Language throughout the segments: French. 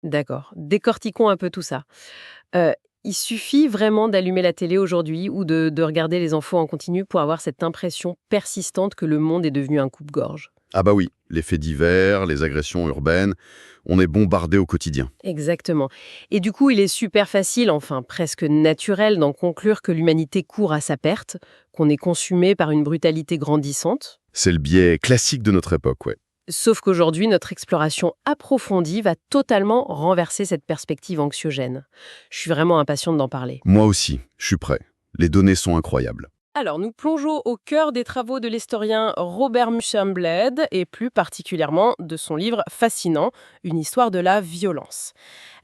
D'accord. Décortiquons un peu tout ça. Heu, il suffit vraiment d'allumer la télé aujourd'hui ou de regarder les infos en continu pour avoir cette impression persistante que le monde est devenu un coupe-gorge. Ah bah oui, les faits divers, les agressions urbaines, on est bombardé au quotidien. Exactement. Et du coup, il est super facile, enfin presque naturel, d'en conclure que l'humanité court à sa perte, qu'on est consumé par une brutalité grandissante. C'est le biais classique de notre époque, ouais. Sauf qu'aujourd'hui, notre exploration approfondie va totalement renverser cette perspective anxiogène. Je suis vraiment impatiente d'en parler. Moi aussi, je suis prêt. Les données sont incroyables. Alors, nous plongeons au cœur des travaux de l'historien Robert Muchambled et plus particulièrement de son livre fascinant, Une histoire de la violence.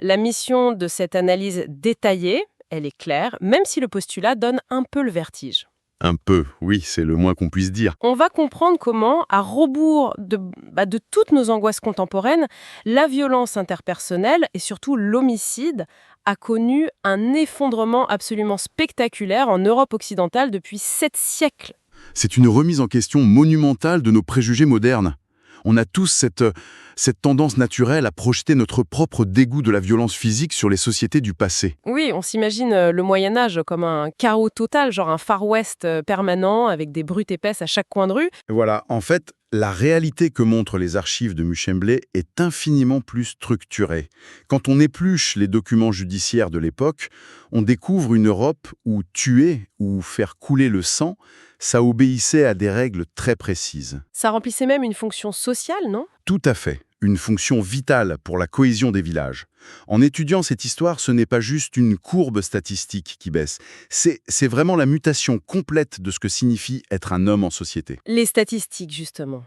La mission de cette analyse détaillée, elle est claire, même si le postulat donne un peu le vertige. Un peu, oui, c'est le moins qu'on puisse dire. On va comprendre comment, à rebours de toutes nos angoisses contemporaines, la violence interpersonnelle et surtout l'homicide a connu un effondrement absolument spectaculaire en Europe occidentale depuis 7 siècles. C'est une remise en question monumentale de nos préjugés modernes. On a tous cette tendance naturelle à projeter notre propre dégoût de la violence physique sur les sociétés du passé. Oui, on s'imagine le Moyen Âge comme un chaos total, genre un Far West permanent avec des brutes épaisses à chaque coin de rue. Voilà, en fait, la réalité que montrent les archives de Muchemblé est infiniment plus structurée. Quand on épluche les documents judiciaires de l'époque, on découvre une Europe où tuer ou faire couler le sang, ça obéissait à des règles très précises. Ça remplissait même une fonction sociale, non? Tout à fait, une fonction vitale pour la cohésion des villages. En étudiant cette histoire, ce n'est pas juste une courbe statistique qui baisse, c'est vraiment la mutation complète de ce que signifie être un homme en société. Les statistiques, justement.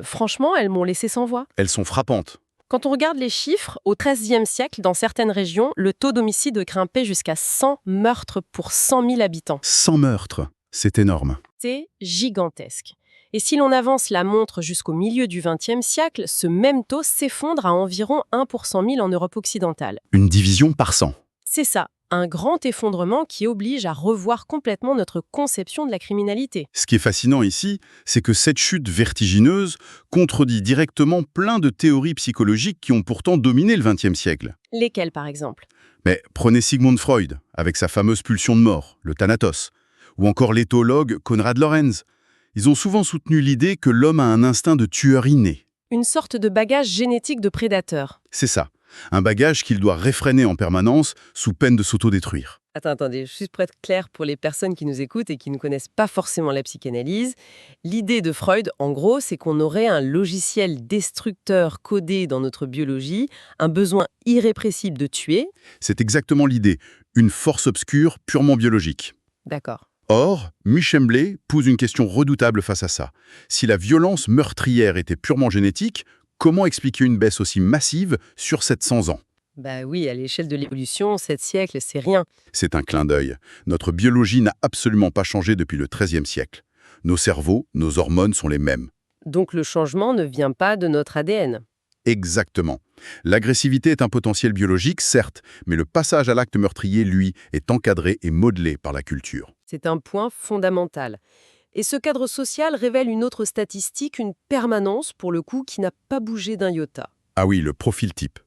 Franchement, elles m'ont laissé sans voix. Elles sont frappantes. Quand on regarde les chiffres, au XIIIe siècle, dans certaines régions, le taux d'homicide grimpait jusqu'à 100 meurtres pour 100 000 habitants. 100 meurtres, c'est énorme. C'est gigantesque. Et si l'on avance la montre jusqu'au milieu du XXe siècle, ce même taux s'effondre à environ 1 pour 100 000 en Europe occidentale. Une division par 100. C'est ça, un grand effondrement qui oblige à revoir complètement notre conception de la criminalité. Ce qui est fascinant ici, c'est que cette chute vertigineuse contredit directement plein de théories psychologiques qui ont pourtant dominé le XXe siècle. Lesquels, par exemple? Mais prenez Sigmund Freud, avec sa fameuse pulsion de mort, le Thanatos, ou encore l'éthologue Konrad Lorenz. Ils ont souvent soutenu l'idée que l'homme a un instinct de tueur inné. Une sorte de bagage génétique de prédateur. C'est ça, un bagage qu'il doit réfréner en permanence sous peine de s'autodétruire. Attendez, juste pour être clair pour les personnes qui nous écoutent et qui ne connaissent pas forcément la psychanalyse, l'idée de Freud, en gros, c'est qu'on aurait un logiciel destructeur codé dans notre biologie, un besoin irrépressible de tuer. C'est exactement l'idée, une force obscure purement biologique. D'accord. Or, Muchemblé pose une question redoutable face à ça. Si la violence meurtrière était purement génétique, comment expliquer une baisse aussi massive sur 700 ans? Bah oui, à l'échelle de l'évolution, 7 siècles, c'est rien. C'est un clin d'œil. Notre biologie n'a absolument pas changé depuis le XIIIe siècle. Nos cerveaux, nos hormones sont les mêmes. Donc le changement ne vient pas de notre ADN. Exactement. L'agressivité est un potentiel biologique, certes, mais le passage à l'acte meurtrier, lui, est encadré et modelé par la culture. C'est un point fondamental. Et ce cadre social révèle une autre statistique, une permanence, pour le coup, qui n'a pas bougé d'un iota. Ah oui, le profil type.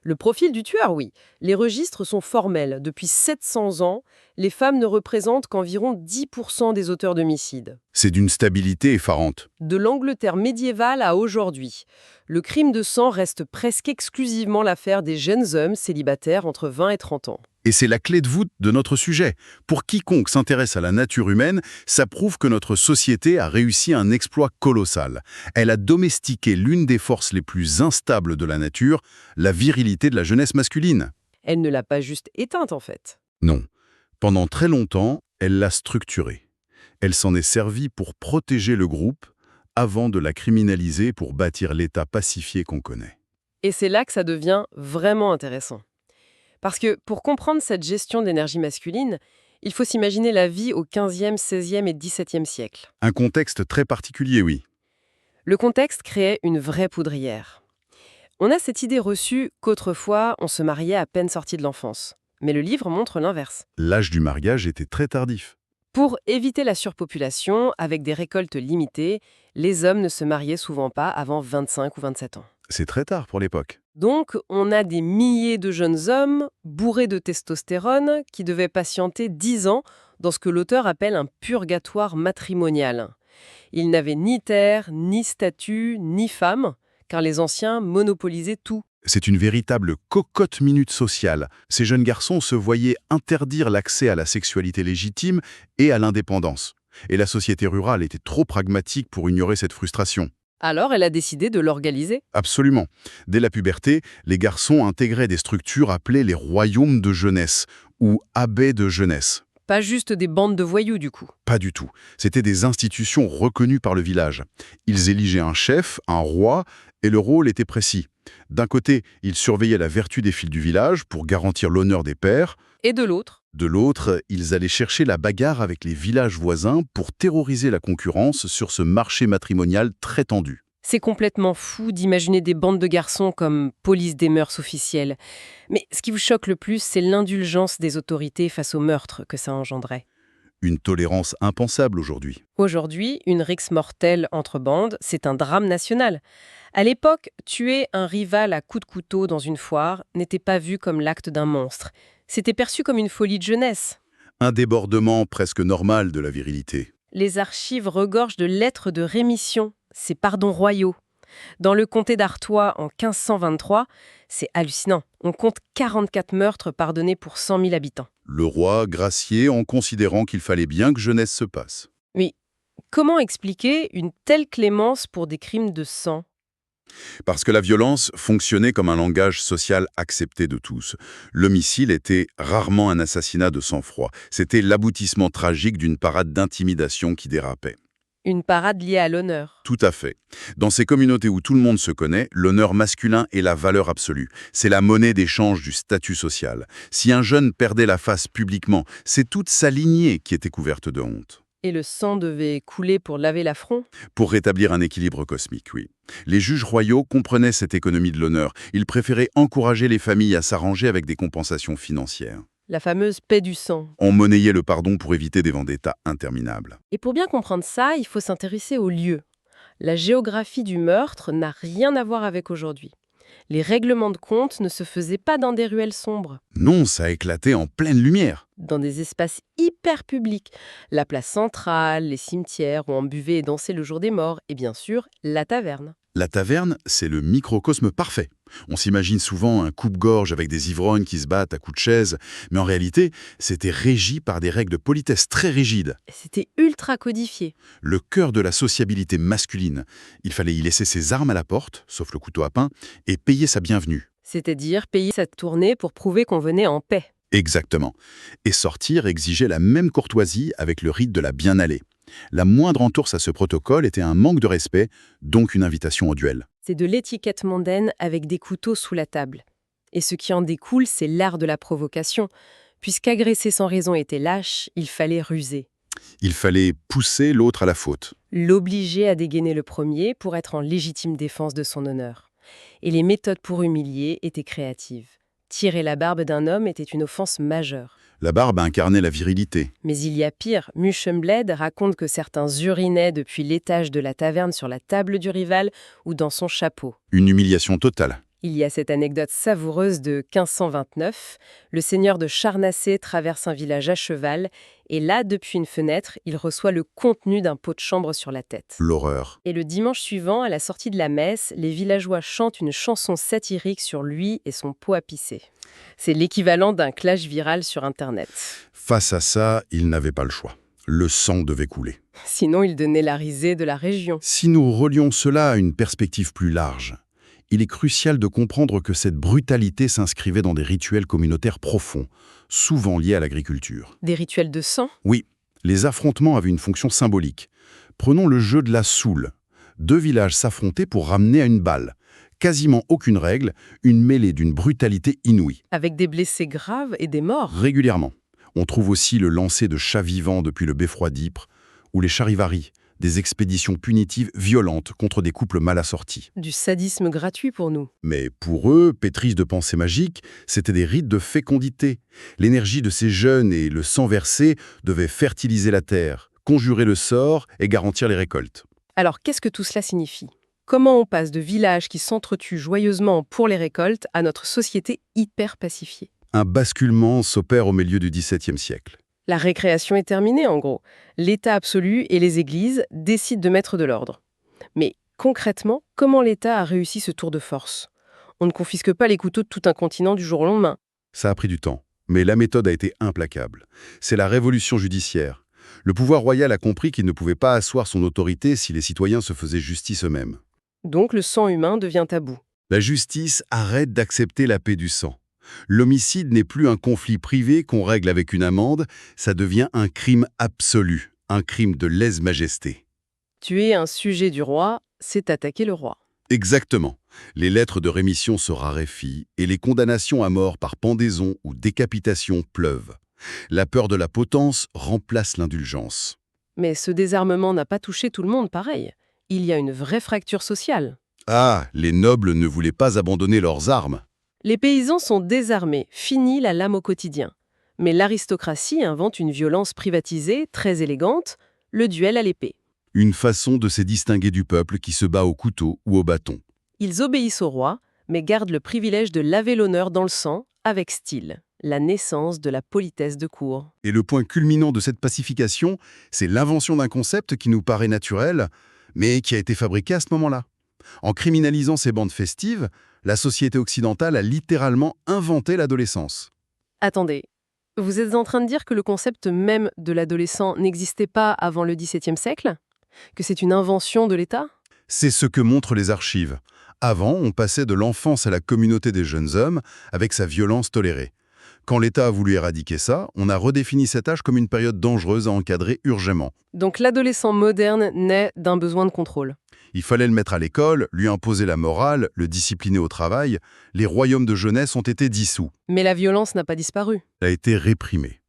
Le profil du tueur, oui. Les registres sont formels. Depuis 700 ans, les femmes ne représentent qu'environ 10% des auteurs d'homicides. C'est d'une stabilité effarante. De l'Angleterre médiévale à aujourd'hui, le crime de sang reste presque exclusivement l'affaire des jeunes hommes célibataires entre 20 et 30 ans. Et c'est la clé de voûte de notre sujet. Pour quiconque s'intéresse à la nature humaine, ça prouve que notre société a réussi un exploit colossal. Elle a domestiqué l'une des forces les plus instables de la nature, la virilité de la jeunesse masculine. Elle ne l'a pas juste éteinte, en fait. Non. Pendant très longtemps, elle l'a structurée. Elle s'en est servie pour protéger le groupe, avant de la criminaliser pour bâtir l'État pacifié qu'on connaît. Et c'est là que ça devient vraiment intéressant. Parce que pour comprendre cette gestion d'énergie masculine, il faut s'imaginer la vie au XVe, XVIe et XVIIe siècle. Un contexte très particulier, oui. Le contexte créait une vraie poudrière. On a cette idée reçue qu'autrefois, on se mariait à peine sorti de l'enfance. Mais le livre montre l'inverse. L'âge du mariage était très tardif. Pour éviter la surpopulation, avec des récoltes limitées, les hommes ne se mariaient souvent pas avant 25 ou 27 ans. C'est très tard pour l'époque. Donc, on a des milliers de jeunes hommes bourrés de testostérone qui devaient patienter 10 ans dans ce que l'auteur appelle un purgatoire matrimonial. Ils n'avaient ni terre, ni statut, ni femme, car les anciens monopolisaient tout. C'est une véritable cocotte-minute sociale. Ces jeunes garçons se voyaient interdire l'accès à la sexualité légitime et à l'indépendance. Et la société rurale était trop pragmatique pour ignorer cette frustration. Alors, elle a décidé de l'organiser. Absolument. Dès la puberté, les garçons intégraient des structures appelées les royaumes de jeunesse ou abbés de jeunesse. Pas juste des bandes de voyous, du coup. Pas du tout. C'étaient des institutions reconnues par le village. Ils éligeaient un chef, un roi, et le rôle était précis. D'un côté, ils surveillaient la vertu des filles du village pour garantir l'honneur des pères. Et de l'autre, De l'autre, ils allaient chercher la bagarre avec les villages voisins pour terroriser la concurrence sur ce marché matrimonial très tendu. c'est complètement fou d'imaginer des bandes de garçons comme police des mœurs officielle. Mais ce qui vous choque le plus, c'est l'indulgence des autorités face au meurtre que ça engendrait. Une tolérance impensable aujourd'hui. Aujourd'hui, une rixe mortelle entre bandes, c'est un drame national. À l'époque, tuer un rival à coups de couteau dans une foire n'était pas vu comme l'acte d'un monstre. C'était perçu comme une folie de jeunesse. Un débordement presque normal de la virilité. Les archives regorgent de lettres de rémission, ces pardons royaux. Dans le comté d'Artois en 1523, c'est hallucinant. On compte 44 meurtres pardonnés pour 100 000 habitants. Le roi gracié en considérant qu'il fallait bien que jeunesse se passe. Mais comment expliquer une telle clémence pour des crimes de sang ? Parce que la violence fonctionnait comme un langage social accepté de tous. L'homicide était rarement un assassinat de sang-froid. C'était l'aboutissement tragique d'une parade d'intimidation qui dérapait. Une parade liée à l'honneur. Tout à fait. Dans ces communautés où tout le monde se connaît, l'honneur masculin est la valeur absolue. C'est la monnaie d'échange du statut social. Si un jeune perdait la face publiquement, c'est toute sa lignée qui était couverte de honte. Et le sang devait couler pour laver l'affront ? Pour rétablir un équilibre cosmique, oui. Les juges royaux comprenaient cette économie de l'honneur. Ils préféraient encourager les familles à s'arranger avec des compensations financières. La fameuse paix du sang. On monnayait le pardon pour éviter des vendettas interminables. Et pour bien comprendre ça, il faut s'intéresser au lieu. La géographie du meurtre n'a rien à voir avec aujourd'hui. Les règlements de compte ne se faisaient pas dans des ruelles sombres, Non, ça éclatait en pleine lumière. dans des espaces hyper publics. La place centrale, les cimetières où on buvait et dansait le jour des morts, et bien sûr, la taverne. La taverne, c'est le microcosme parfait. On s'imagine souvent un coupe-gorge avec des ivrognes qui se battent à coups de chaise, mais en réalité, c'était régi par des règles de politesse très rigides. C'était ultra codifié. Le cœur de la sociabilité masculine. Il fallait y laisser ses armes à la porte, sauf le couteau à pain, et payer sa bienvenue. C'est-à-dire payer sa tournée pour prouver qu'on venait en paix. Exactement. Et sortir exigeait la même courtoisie avec le rite de la bien-allée. La moindre entorse à ce protocole était un manque de respect, donc une invitation au duel. C'est de l'étiquette mondaine avec des couteaux sous la table. Et ce qui en découle, c'est l'art de la provocation. Puisqu'agresser sans raison était lâche, il fallait ruser. Il fallait pousser l'autre à la faute. L'obliger à dégainer le premier pour être en légitime défense de son honneur. Et les méthodes pour humilier étaient créatives. Tirer la barbe d'un homme était une offense majeure. La barbe incarnait la virilité. Mais il y a pire. Muchembled raconte que certains urinaient depuis l'étage de la taverne sur la table du rival ou dans son chapeau. Une humiliation totale. Il y a cette anecdote savoureuse de 1529. Le seigneur de Charnacé traverse un village à cheval et là, depuis une fenêtre, il reçoit le contenu d'un pot de chambre sur la tête. L'horreur. Et le dimanche suivant, à la sortie de la messe, les villageois chantent une chanson satirique sur lui et son pot à pisser. C'est l'équivalent d'un clash viral sur Internet. Face à ça, il n'avait pas le choix. Le sang devait couler. Sinon, il donnait la risée de la région. Si nous relions cela à une perspective plus large, il est crucial de comprendre que cette brutalité s'inscrivait dans des rituels communautaires profonds, souvent liés à l'agriculture. Des rituels de sang ? Oui, les affrontements avaient une fonction symbolique. Prenons le jeu de la soule. 2 villages s'affrontaient pour ramener à une balle. Quasiment aucune règle, une mêlée d'une brutalité inouïe. Avec des blessés graves et des morts. Régulièrement. On trouve aussi le lancer de chats vivants depuis le beffroi d'Ypres, ou les charivaris, des expéditions punitives violentes contre des couples mal assortis. Du sadisme gratuit pour nous. Mais pour eux, pétris de pensées magiques, c'était des rites de fécondité. L'énergie de ces jeunes et le sang versé devaient fertiliser la terre, conjurer le sort et garantir les récoltes. Alors, qu'est-ce que tout cela signifie ? Comment on passe de villages qui s'entretuent joyeusement pour les récoltes à notre société hyper pacifiée. Un basculement s'opère au milieu du XVIIe siècle. La récréation est terminée, en gros. L'État absolu et les églises décident de mettre de l'ordre. Mais concrètement, comment l'État a réussi ce tour de force? On ne confisque pas les couteaux de tout un continent du jour au lendemain. Ça a pris du temps, mais la méthode a été implacable. C'est la révolution judiciaire. Le pouvoir royal a compris qu'il ne pouvait pas asseoir son autorité si les citoyens se faisaient justice eux-mêmes. Donc le sang humain devient tabou. La justice arrête d'accepter la paix du sang. L'homicide n'est plus un conflit privé qu'on règle avec une amende, ça devient un crime absolu, un crime de lèse-majesté. Tuer un sujet du roi, c'est attaquer le roi. Exactement. Les lettres de rémission se raréfient et les condamnations à mort par pendaison ou décapitation pleuvent. La peur de la potence remplace l'indulgence. Mais ce désarmement n'a pas touché tout le monde pareil. Il y a une vraie fracture sociale. Ah, les nobles ne voulaient pas abandonner leurs armes. Les paysans sont désarmés, fini la lame au quotidien. Mais l'aristocratie invente une violence privatisée, très élégante, le duel à l'épée. Une façon de se distinguer du peuple qui se bat au couteau ou au bâton. Ils obéissent au roi, mais gardent le privilège de laver l'honneur dans le sang, avec style. La naissance de la politesse de cour. Et le point culminant de cette pacification, c'est l'invention d'un concept qui nous paraît naturel, mais qui a été fabriqué à ce moment-là. En criminalisant ces bandes festives, la société occidentale a littéralement inventé l'adolescence. Attendez, vous êtes en train de dire que le concept même de l'adolescent n'existait pas avant le XVIIe siècle? Que c'est une invention de l'État? C'est ce que montrent les archives. Avant, on passait de l'enfance à la communauté des jeunes hommes avec sa violence tolérée. Quand l'État a voulu éradiquer ça, on a redéfini cet âge comme une période dangereuse à encadrer urgemment. Donc l'adolescent moderne naît d'un besoin de contrôle. Il fallait le mettre à l'école, lui imposer la morale, le discipliner au travail. Les royaumes de jeunesse ont été dissous. Mais la violence n'a pas disparu. Elle a été réprimée.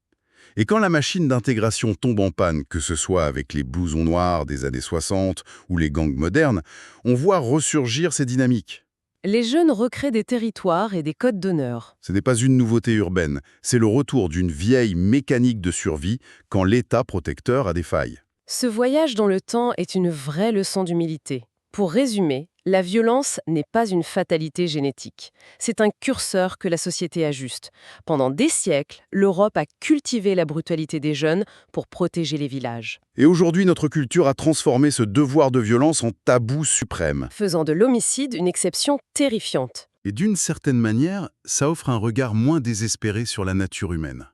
Et quand la machine d'intégration tombe en panne, que ce soit avec les blousons noirs des années 60 ou les gangs modernes, on voit ressurgir ces dynamiques. Les jeunes recréent des territoires et des codes d'honneur. Ce n'est pas une nouveauté urbaine, c'est le retour d'une vieille mécanique de survie quand l'État protecteur a des failles. Ce voyage dans le temps est une vraie leçon d'humilité. Pour résumer, la violence n'est pas une fatalité génétique. C'est un curseur que la société ajuste. Pendant des siècles, l'Europe a cultivé la brutalité des jeunes pour protéger les villages, Et aujourd'hui, notre culture a transformé ce devoir de violence en tabou suprême. faisant de l'homicide une exception terrifiante. Et d'une certaine manière, ça offre un regard moins désespéré sur la nature humaine.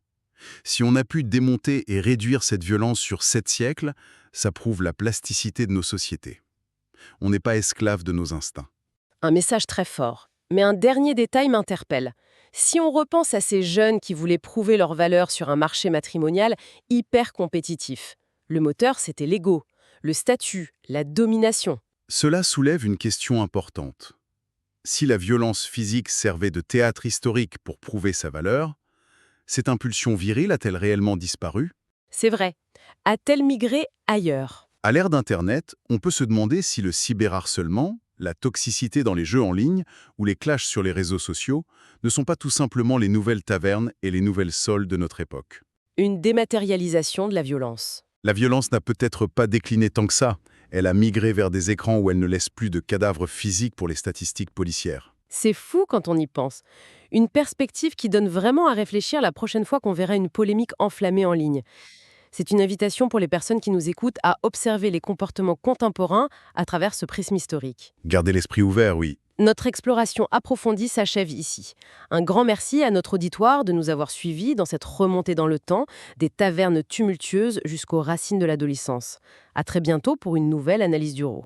Si on a pu démonter et réduire cette violence sur 7 siècles, ça prouve la plasticité de nos sociétés. On n'est pas esclave de nos instincts. Un message très fort. Mais un dernier détail m'interpelle. Si on repense à ces jeunes qui voulaient prouver leur valeur sur un marché matrimonial hyper compétitif, le moteur, c'était l'ego, le statut, la domination. Cela soulève une question importante. Si la violence physique servait de théâtre historique pour prouver sa valeur, cette impulsion virile a-t-elle réellement disparu? C'est vrai. A-t-elle migré ailleurs? À l'ère d'Internet, on peut se demander si le cyberharcèlement, la toxicité dans les jeux en ligne ou les clashs sur les réseaux sociaux ne sont pas tout simplement les nouvelles tavernes et les nouvelles soldes de notre époque. Une dématérialisation de la violence. La violence n'a peut-être pas décliné tant que ça. Elle a migré vers des écrans où elle ne laisse plus de cadavres physiques pour les statistiques policières. C'est fou quand on y pense. Une perspective qui donne vraiment à réfléchir la prochaine fois qu'on verra une polémique enflammée en ligne. C'est une invitation pour les personnes qui nous écoutent à observer les comportements contemporains à travers ce prisme historique. Gardez l'esprit ouvert, oui. Notre exploration approfondie s'achève ici. Un grand merci à notre auditoire de nous avoir suivis dans cette remontée dans le temps, des tavernes tumultueuses jusqu'aux racines de l'adolescence. À très bientôt pour une nouvelle analyse du RAW.